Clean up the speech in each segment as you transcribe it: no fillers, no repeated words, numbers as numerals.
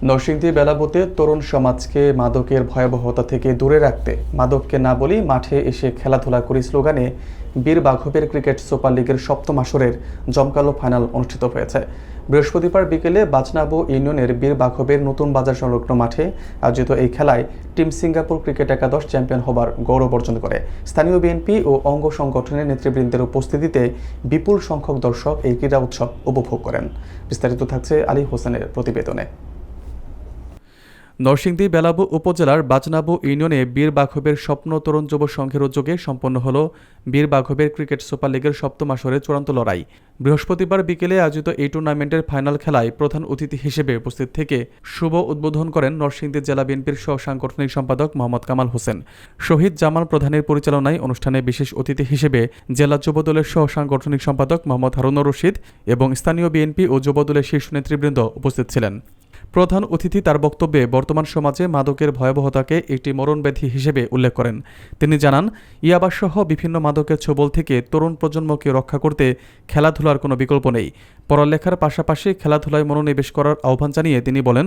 নরসিংদী বেলাবুতে তরুণ সমাজকে মাদকের ভয়াবহতা থেকে দূরে রাখতে মাদককে না বলি মাঠে এসে খেলাধুলা করি স্লোগানে বীর বাঘবের ক্রিকেট সুপার লিগের সপ্তম আসরের জমকালো ফাইনাল অনুষ্ঠিত হয়েছে। বৃহস্পতিবার বিকেলে বাজনাবু ইউনিয়নের বীর বাঘবের নতুন বাজার সংলগ্ন মাঠে আয়োজিত এই খেলায় টিম সিঙ্গাপুর ক্রিকেট একাদশ চ্যাম্পিয়ন হবার গৌরব অর্জন করে। স্থানীয় বিএনপি ও অঙ্গ সংগঠনের নেতৃবৃন্দের উপস্থিতিতে বিপুল সংখ্যক দর্শক এই ক্রীড়া উৎসব উপভোগ করেন। বিস্তারিত থাকছে আলী হোসেনের প্রতিবেদনে। নরসিংদী বেলাবু উপজেলার বাজনাবু ইউনিয়নে বীর বাঘবের স্বপ্ন তরুণ যুব সংঘের উদ্যোগে সম্পন্ন হল বীর বাঘবের ক্রিকেট সুপার লিগের সপ্তম আসরের চূড়ান্ত লড়াই। বৃহস্পতিবার বিকেলে আয়োজিত এই টুর্নামেন্টের ফাইনাল খেলায় প্রধান অতিথি হিসেবে উপস্থিত থেকে শুভ উদ্বোধন করেন নরসিংদী জেলা বিএনপির সহ সাংগঠনিক সম্পাদক মোহাম্মদ কামাল হোসেন। শহীদ জামাল প্রধানের পরিচালনায় অনুষ্ঠানে বিশেষ অতিথি হিসেবে জেলা যুবদলের সহ সাংগঠনিক সম্পাদক মোহাম্মদ হারুনুর রশিদ এবং স্থানীয় বিএনপি ও যুবদলের শীর্ষ নেতৃবৃন্দ উপস্থিত ছিলেন। প্রধান অতিথি তার বক্তব্যে বর্তমান সমাজে মাদকের ভয়াবহতাকে একটি মরণব্যাধি হিসেবে উল্লেখ করেন। তিনি জানান, ইয়াবাসহ বিভিন্ন মাদকের ছোবল থেকে তরুণ প্রজন্মকে রক্ষা করতে খেলাধুলার কোনো বিকল্প নেই। পড়ালেখার পাশাপাশি খেলাধুলায় মনোনিবেশ করার আহ্বান জানিয়ে তিনি বলেন,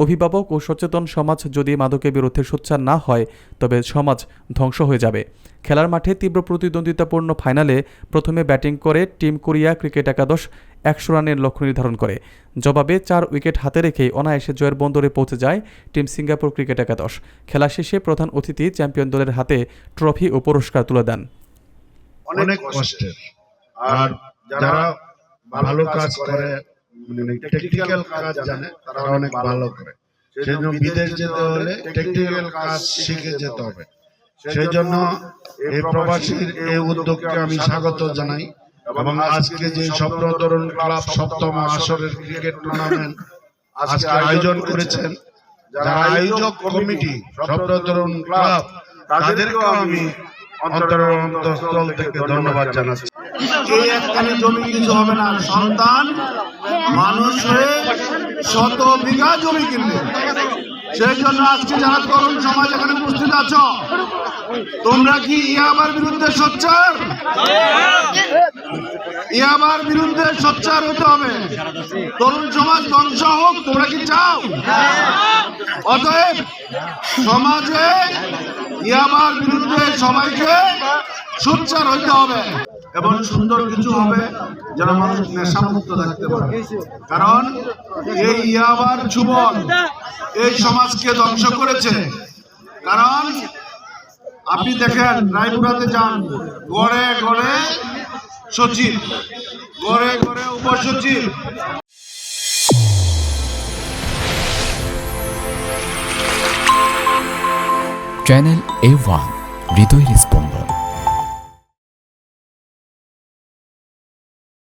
অভিভাবক ও সচেতন সমাজ যদি মাদকের বিরুদ্ধে সোচ্চার না হয় তবে সমাজ ধ্বংস হয়ে যাবে। খেলার মাঠে তীব্র প্রতিদ্বন্দ্বিতাপূর্ণ ফাইনালে প্রথমে ব্যাটিং করে টিম কোরিয়া ক্রিকেট একাদশ 100 রানের লক্ষ্য নির্ধারণ করে। জবাবে 4 উইকেট হাতে রেখে অনায়াসে জয়ের বন্দরে পৌঁছে যায় টিম সিঙ্গাপুর ক্রিকেট একাদশ। খেলা শেষে প্রধান অতিথি চ্যাম্পিয়ন দলের হাতে ট্রফি ও পুরস্কার তুলে দেন। অনেক কষ্টের, আর যারা ভালো কাজ করে, টেকনিক্যাল কাজ জানে, তারা অনেক ভালো করে। সেজন্য বিদেশ যেতে হলে টেকনিক্যাল কাজ শিখে যেতে হবে। সেই জন্য এই প্রবাসীর এই উদ্যোগকে আমি স্বাগত জানাই এবং আজকে যে স্বপ্ন তরুণ ক্লাব সপ্তম আসরের ক্রিকেট টুর্নামেন্ট আজকে আয়োজন করেছেন, যারা আয়োজক কমিটি স্বপ্ন তরুণ ক্লাব, তাদেরকেও আমি অন্তঃস্থল থেকে ধন্যবাদ জানাচ্ছি। এই একখানে জমি কিছু হবে না, সন্তান মানুষ হয়ে শত বিঘা জমি কিনবে। সেই জন্য আজকে যারা তরুণ সমাজ এখানে উপস্থিত আছো, তোমরা কি ইয়াবার বিরুদ্ধে সোচ্চার? ইয়াবার বিরুদ্ধে সোচ্চার হতে হবে। তরুণ সমাজ ধ্বংস হোক, তোমরা কি চাও? অতএব সমাজে ইয়াবার বিরুদ্ধে সবাইকে সোচ্চার হইতে হবে এবং সুন্দর কিছু হবে যেন মানুষ নেশামুক্ত থাকতে পারে। কারণ এই ইয়াবার যুবক এই সমাজকে ধ্বংস করেছে। কারণ আপনি দেখেন, রায়পুরাতে যান, গড়ে গড়ে সচিব, গড়ে গড়ে উপসচিব। চ্যানেল A1 হৃদয়ের স্পন্দন।